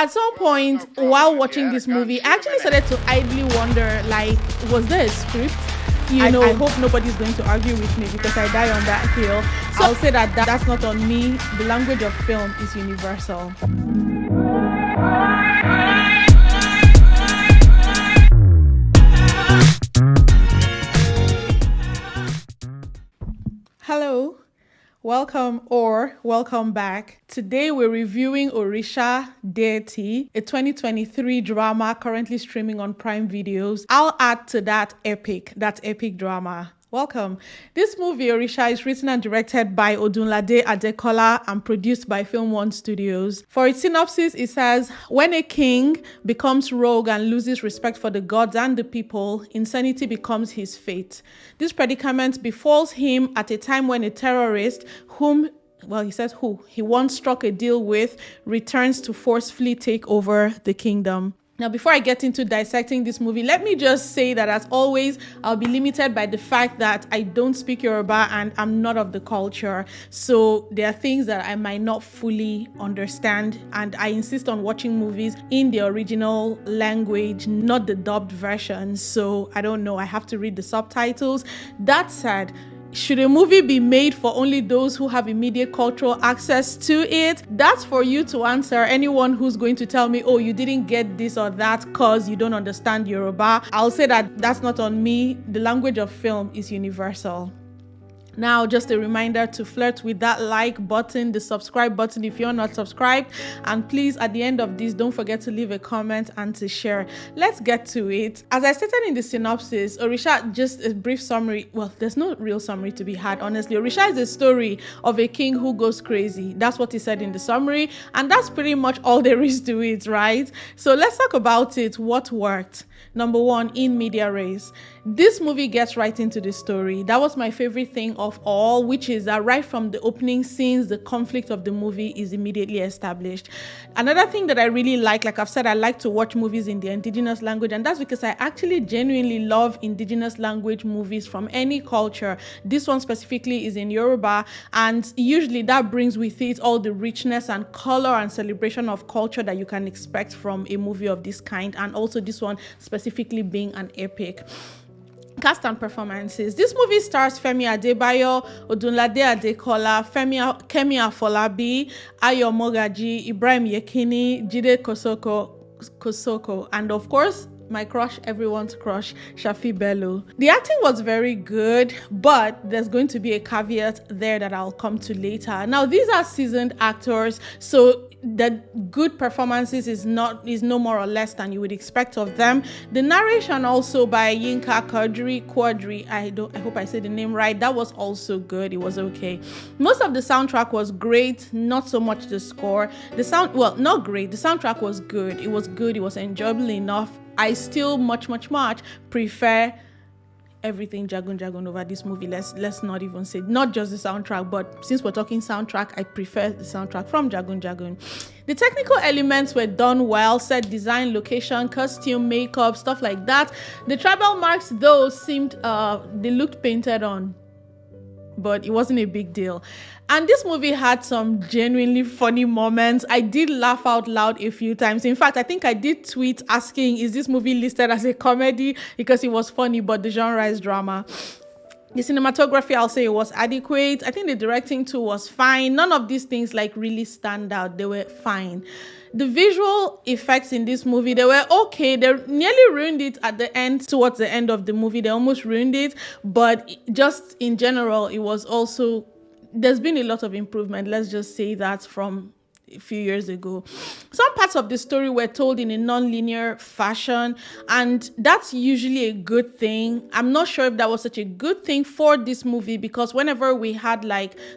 At some point while watching this movie, I actually started to idly wonder, like, was there a script? I hope nobody's going to argue with me because I die on that hill. So I'll say that that's not on me. The language of film is universal. Hello, welcome or welcome back. Today we're reviewing Orisa, Deity, a 2023 drama currently streaming on Prime Videos. I'll add to that epic drama. Welcome. This movie, Orisa, is written and directed by Odunlade Adekola and produced by Film One Studios. For its synopsis, it says, when a king becomes rogue and loses respect for the gods and the people, insanity becomes his fate. This predicament befalls him at a time when a terrorist who he once struck a deal with returns to forcefully take over the kingdom. Now, before I get into dissecting this movie, let me just say that, as always, I'll be limited by the fact that I don't speak Yoruba and I'm not of the culture. So there are things that I might not fully understand, and I insist on watching movies in the original language, not the dubbed version. So I don't know, I have to read the subtitles. That said, should a movie be made for only those who have immediate cultural access to it? That's for you to answer. Anyone who's going to tell me, oh, you didn't get this or that because you don't understand Yoruba, I'll say that that's not on me. The language of film is universal. Now, just a reminder to flirt with that like button, the subscribe button if you're not subscribed. And please, at the end of this, don't forget to leave a comment and to share. Let's get to it. As I stated in the synopsis, Orisa, just a brief summary. Well, there's no real summary to be had, honestly. Orisa is a story of a king who goes crazy. That's what he said in the summary. And that's pretty much all there is to it, right? So let's talk about it. What worked? Number one, in media res. This movie gets right into the story. That was my favorite thing of all, which is that right from the opening scenes, the conflict of the movie is immediately established. Another thing that I really like I've said, I like to watch movies in the indigenous language, and that's because I actually genuinely love indigenous language movies from any culture. This one specifically is in Yoruba, and usually that brings with it all the richness and color and celebration of culture that you can expect from a movie of this kind, and also this one specifically being an epic. Cast and performances. This movie stars Femi Adebayo, Odunlade Adekola, Kemi Afolabi, Ayo Mogaji, Ibrahim Yekini, Jide Kosoko, and of course, my crush, everyone's crush, Shafi Bello. The acting was very good, but there's going to be a caveat there that I'll come to later. Now, these are seasoned actors, so the good performances is no more or less than you would expect of them. The narration also by Yinka Quadri, I hope I said the name right. That was also good. It was okay. Most of the soundtrack was great, not so much the score. Not great. The soundtrack was good. It was good. It was enjoyable enough. I still much prefer everything Jagun over this movie. Let's not even say, not just the soundtrack, but since we're talking soundtrack, I prefer the soundtrack from Jagun. The technical elements were done well: set design, location, costume, makeup, stuff like that. The tribal marks, though, seemed they looked painted on, but it wasn't a big deal. And this movie had some genuinely funny moments. I did laugh out loud a few times. In fact, I think I did tweet asking, is this movie listed as a comedy? Because it was funny, but the genre is drama. The cinematography, I'll say it was adequate. I think the directing too was fine. None of these things really stand out. They were fine. The visual effects in this movie, they were okay. They nearly ruined it at the end, towards the end of the movie. They almost ruined it. But just in general, it was also, there's been a lot of improvement. Let's just say that from a few years ago. Some parts of the story were told in a non-linear fashion, and that's usually a good thing. I'm not sure if that was such a good thing for this movie, because whenever we had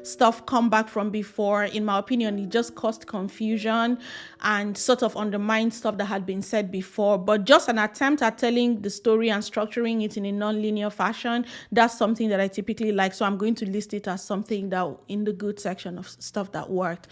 stuff come back from before, in my opinion, it just caused confusion and sort of undermined stuff that had been said before. But just an attempt at telling the story and structuring it in a non-linear fashion, that's something that I typically like. So I'm going to list it as something that in the good section of stuff that worked.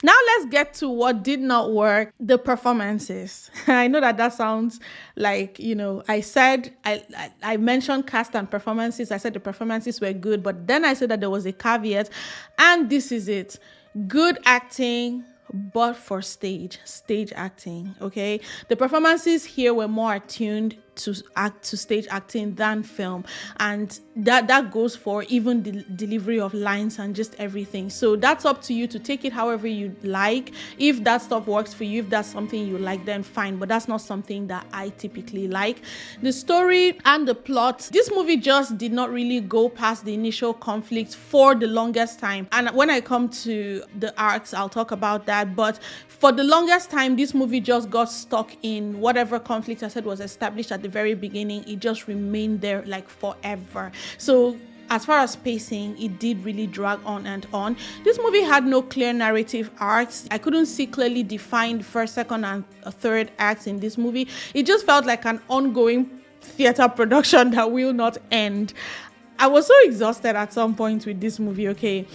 Now let's get to what did not work: the performances. I know that sounds like, I mentioned cast and performances. I said the performances were good, but then I said that there was a caveat, and this is it: good acting, but for stage acting. Okay, the performances here were more attuned to stage acting than film, and that goes for even the delivery of lines and just everything. So that's up to you to take it however you like. If that stuff works for you, if that's something you like, then fine, but that's not something that I typically like. The story and the plot, this movie just did not really go past the initial conflict for the longest time, and when I come to the arcs, I'll talk about that. But for the longest time, this movie just got stuck in whatever conflict I said was established at the very beginning. It just remained there like forever. So as far as pacing, it did really drag on and on. This movie had no clear narrative arcs. I couldn't see clearly defined first, second, and third acts in this movie. It just felt like an ongoing theater production that will not end. I was so exhausted at some point with this movie, okay?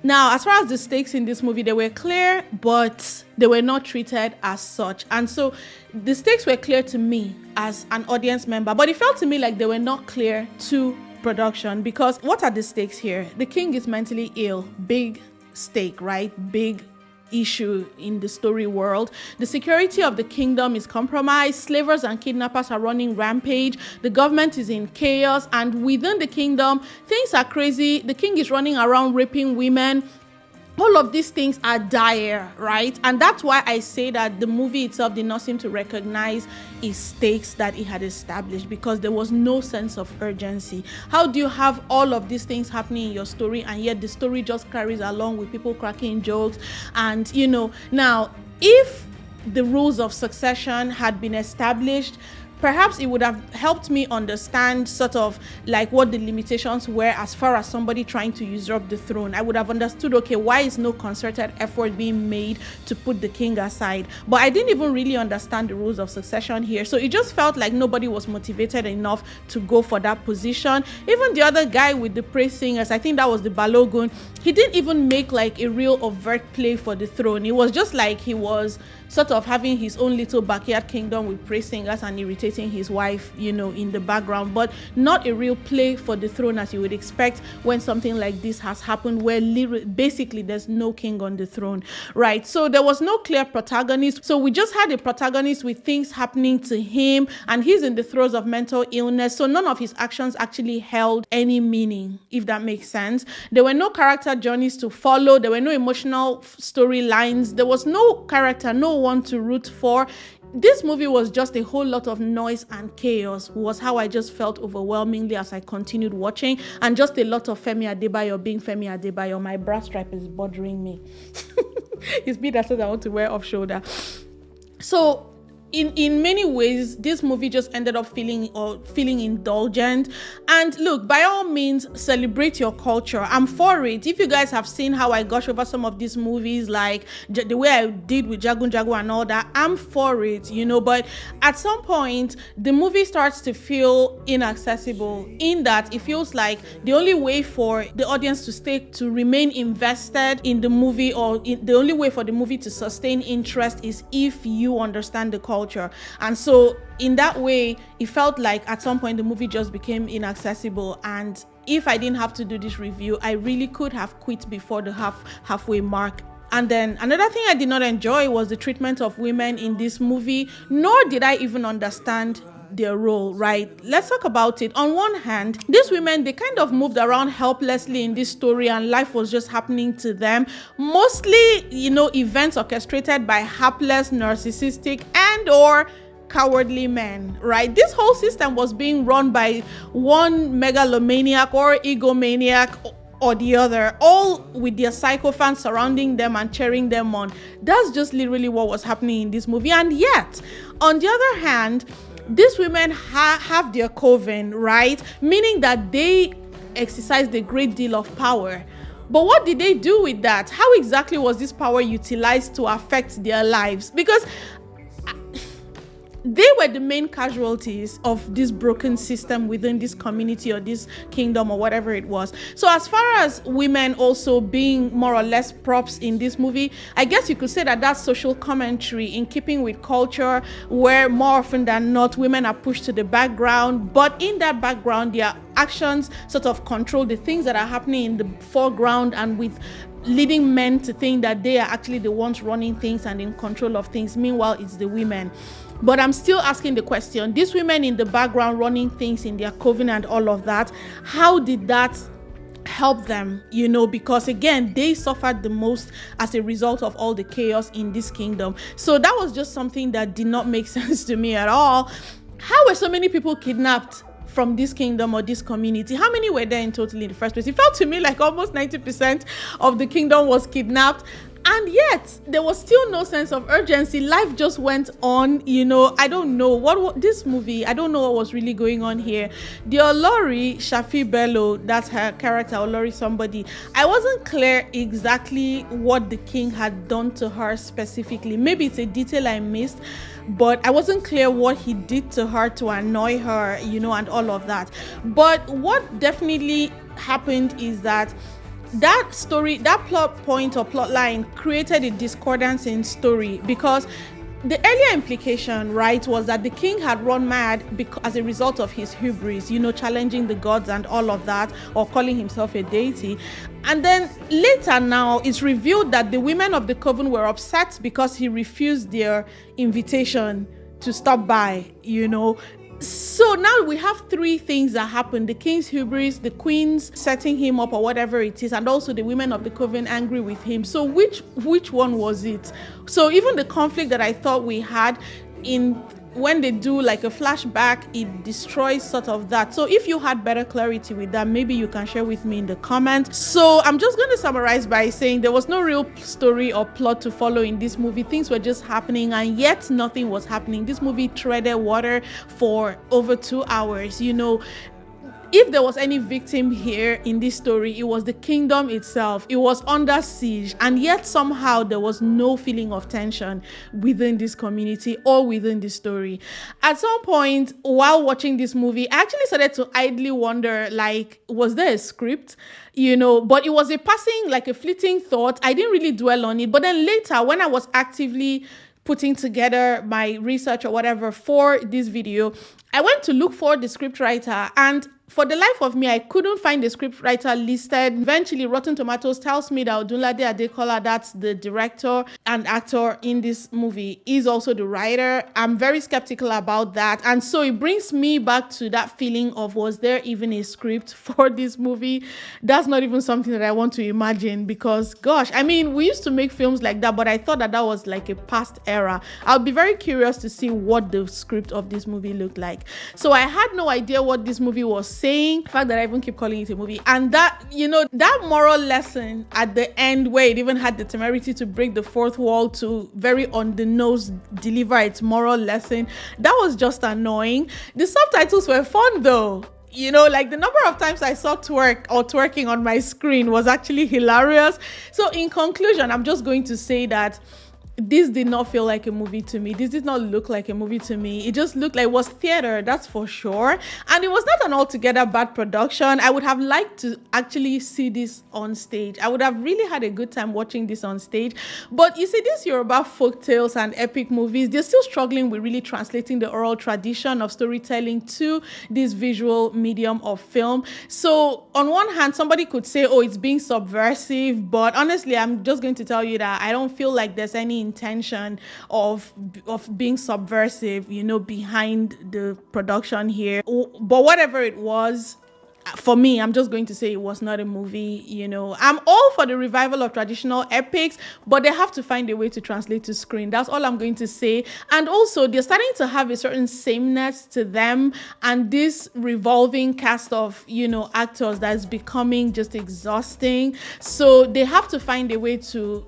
Now, as far as the stakes in this movie, they were clear, but they were not treated as such. And so the stakes were clear to me as an audience member, but it felt to me like they were not clear to production. Because what are the stakes here? The king is mentally ill. Big stake, right? Big issue in the story world. The security of the kingdom is compromised. Slavers and kidnappers are running rampage. The government is in chaos, and within the kingdom, things are crazy. The king is running around raping women. All of these things are dire, right? And that's why I say that the movie itself did not seem to recognize its stakes that it had established, because there was no sense of urgency. How do you have all of these things happening in your story, and yet the story just carries along with people cracking jokes? And, now, if the rules of succession had been established, perhaps it would have helped me understand sort of like what the limitations were as far as somebody trying to usurp the throne. I would have understood, okay, why is no concerted effort being made to put the king aside? But I didn't even really understand the rules of succession here. So it just felt like nobody was motivated enough to go for that position. Even the other guy with the praise singers, I think that was the Balogun, he didn't even make like a real overt play for the throne. It was just like he was sort of having his own little backyard kingdom with praise singers and irritating his wife, in the background, but not a real play for the throne as you would expect when something like this has happened, where basically there's no king on the throne, right? So there was no clear protagonist. So we just had a protagonist with things happening to him, and he's in the throes of mental illness. So none of his actions actually held any meaning, if that makes sense. There were no character journeys to follow. There were no emotional storylines. There was no character, no one to root for. This movie was just a whole lot of noise and chaos, was how I just felt overwhelmingly as I continued watching, and just a lot of Femi Adebayo being Femi Adebayo. My bra stripe is bothering me. It's me that says I want to wear off shoulder. So in many ways, this movie just ended up feeling indulgent. And look, by all means, celebrate your culture. I'm for it. If you guys have seen how I gush over some of these movies, like the way I did with Jagun Jagu and all that, I'm for it, But at some point, the movie starts to feel inaccessible, in that it feels like the only way for the audience to remain invested in the movie, or the only way for the movie to sustain interest, is if you understand the culture. And so in that way, it felt like at some point the movie just became inaccessible. And if I didn't have to do this review, I really could have quit before the halfway mark. And then another thing I did not enjoy was the treatment of women in this movie, nor did I even understand their role, right? Let's talk about it. On one hand, these women, they kind of moved around helplessly in this story, and life was just happening to them. Mostly, events orchestrated by hapless, narcissistic, and/or cowardly men, right? This whole system was being run by one megalomaniac or egomaniac or the other, all with their sycophants surrounding them and cheering them on. That's just literally what was happening in this movie. And yet, on the other hand, these women have their coven, right? Meaning that they exercised a great deal of power. But what did they do with that? How exactly was this power utilized to affect their lives? Because they were the main casualties of this broken system within this community or this kingdom or whatever it was. So as far as women also being more or less props in this movie, I guess you could say that that's social commentary in keeping with culture, where more often than not women are pushed to the background, but in that background their actions sort of control the things that are happening in the foreground, and with leading men to think that they are actually the ones running things and in control of things. Meanwhile, it's the women. But I'm still asking the question, these women in the background running things in their coven and all of that, how did that help them? Because again, they suffered the most as a result of all the chaos in this kingdom. So that was just something that did not make sense to me at all. How were so many people kidnapped from this kingdom or this community? How many were there in total in the first place? It felt to me like almost 90% of the kingdom was kidnapped. And yet, there was still no sense of urgency. Life just went on, I don't know what this movie, I don't know what was really going on here. The Olori Shafi Bello, that's her character, Olori somebody, I wasn't clear exactly what the king had done to her specifically. Maybe it's a detail I missed, but I wasn't clear what he did to her to annoy her, and all of that. But what definitely happened is that story, that plot point or plot line created a discordance in story, because the earlier implication, right, was that the king had run mad as a result of his hubris, challenging the gods and all of that, or calling himself a deity. And then later now, it's revealed that the women of the coven were upset because he refused their invitation to stop by, So now we have three things that happen: the king's hubris, the queen's setting him up or whatever it is, and also the women of the coven angry with him. So which one was it? So even the conflict that I thought we had when they do like a flashback, it destroys sort of that. So if you had better clarity with that, maybe you can share with me in the comments. So I'm just going to summarize by saying there was no real story or plot to follow in this movie. Things were just happening, and yet nothing was happening. This movie treaded water for over 2 hours. If there was any victim here in this story, it was the kingdom itself. It was under siege, and yet somehow there was no feeling of tension within this community or within this story. At some point while watching this movie, I actually started to idly wonder, like, was there a script? But it was a passing, like a fleeting thought. I didn't really dwell on it. But then later, when I was actively putting together my research or whatever for this video, I went to look for the scriptwriter, and for the life of me, I couldn't find the scriptwriter listed. Eventually, Rotten Tomatoes tells me that Odunlade Adekola, that's the director and actor in this movie, is also the writer. I'm very skeptical about that. And so it brings me back to that feeling of, was there even a script for this movie? That's not even something that I want to imagine, because gosh, I mean, we used to make films like that, but I thought that was like a past era. I'll be very curious to see what the script of this movie looked like. So I had no idea what this movie was saying. The fact that I even keep calling it a movie, and that, that moral lesson at the end, where it even had the temerity to break the fourth wall to very on the nose deliver its moral lesson, that was just annoying. The subtitles were fun though. Like the number of times I saw twerking on my screen was actually hilarious. So in conclusion, I'm just going to say that this did not feel like a movie to me. This did not look like a movie to me. It just looked like it was theater, that's for sure. And it was not an altogether bad production. I would have liked to actually see this on stage. I would have really had a good time watching this on stage. But you see, these Yoruba folk tales and epic movies, they're still struggling with really translating the oral tradition of storytelling to this visual medium of film. So on one hand, somebody could say, oh, it's being subversive. But honestly, I'm just going to tell you that I don't feel like there's any intention of being subversive, behind the production here. But whatever it was, for me, I'm just going to say it was not a movie. I'm all for the revival of traditional epics, but they have to find a way to translate to screen. That's all I'm going to say. And also, they're starting to have a certain sameness to them, and this revolving cast of actors that's becoming just exhausting. So they have to find a way to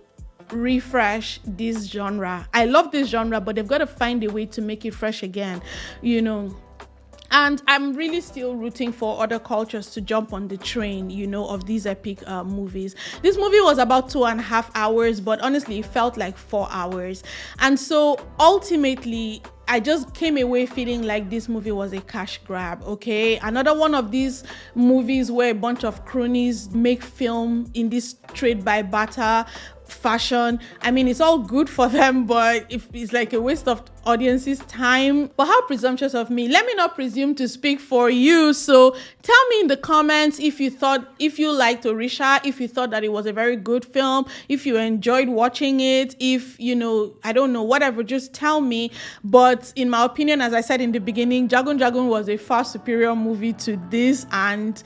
refresh this genre. I love this genre, but they've got to find a way to make it fresh again, And I'm really still rooting for other cultures to jump on the train, of these epic movies. This movie was about 2.5 hours, but honestly, it felt like 4 hours. And so ultimately, I just came away feeling like this movie was a cash grab, okay? Another one of these movies where a bunch of cronies make film in this trade by barter fashion. I mean, it's all good for them, but if it's like a waste of audience's time. But how presumptuous of me. Let me not presume to speak for you. So tell me in the comments if you liked Orisa, if you thought that it was a very good film, if you enjoyed watching it, if, I don't know, whatever, just tell me. But in my opinion, as I said in the beginning, Jagun Jagun was a far superior movie to this, and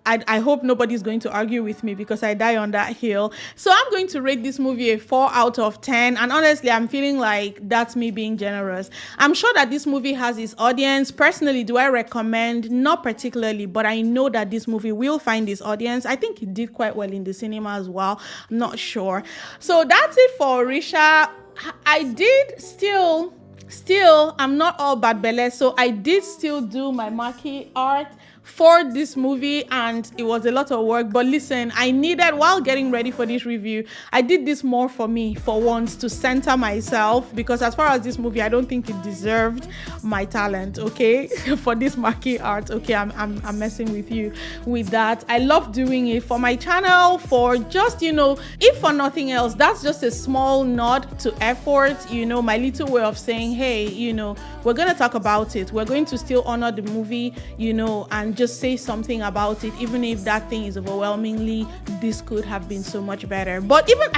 I hope nobody's going to argue with me because I die on that hill. So I'm going to rate this movie a 4 out of 10. And honestly, I'm feeling like that's me being generous. I'm sure that this movie has its audience. Personally, do I recommend? Not particularly, but I know that this movie will find its audience. I think it did quite well in the cinema as well. I'm not sure. So that's it for Orisa. I did still, I'm not all bad belle, so I did still do my marquee art for this movie, and it was a lot of work. But listen, I needed, while getting ready for this review, I did this more for me, for once, to center myself, because as far as this movie, I don't think it deserved my talent, okay? For this marquee art, okay? I'm messing with you with that. I love doing it for my channel, for just, if for nothing else, that's just a small nod to effort, my little way of saying, hey, we're going to talk about it. We're going to still honor the movie, and just say something about it, even if that thing is overwhelmingly, this could have been so much better. But even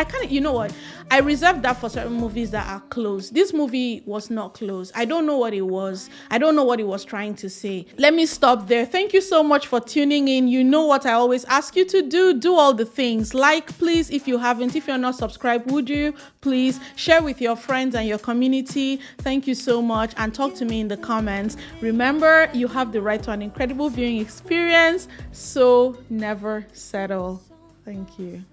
I reserve that for certain movies that are close. This movie was not close. I don't know what it was. I don't know what it was trying to say. Let me stop there. Thank you so much for tuning in. You know what I always ask you to do all the things. Like, please, if you haven't, if you're not subscribed, would you please share with your friends and your community? Thank you so much, and talk to me in the comments. Remember, you have the right to an incredible viewing experience, so never settle. Thank you.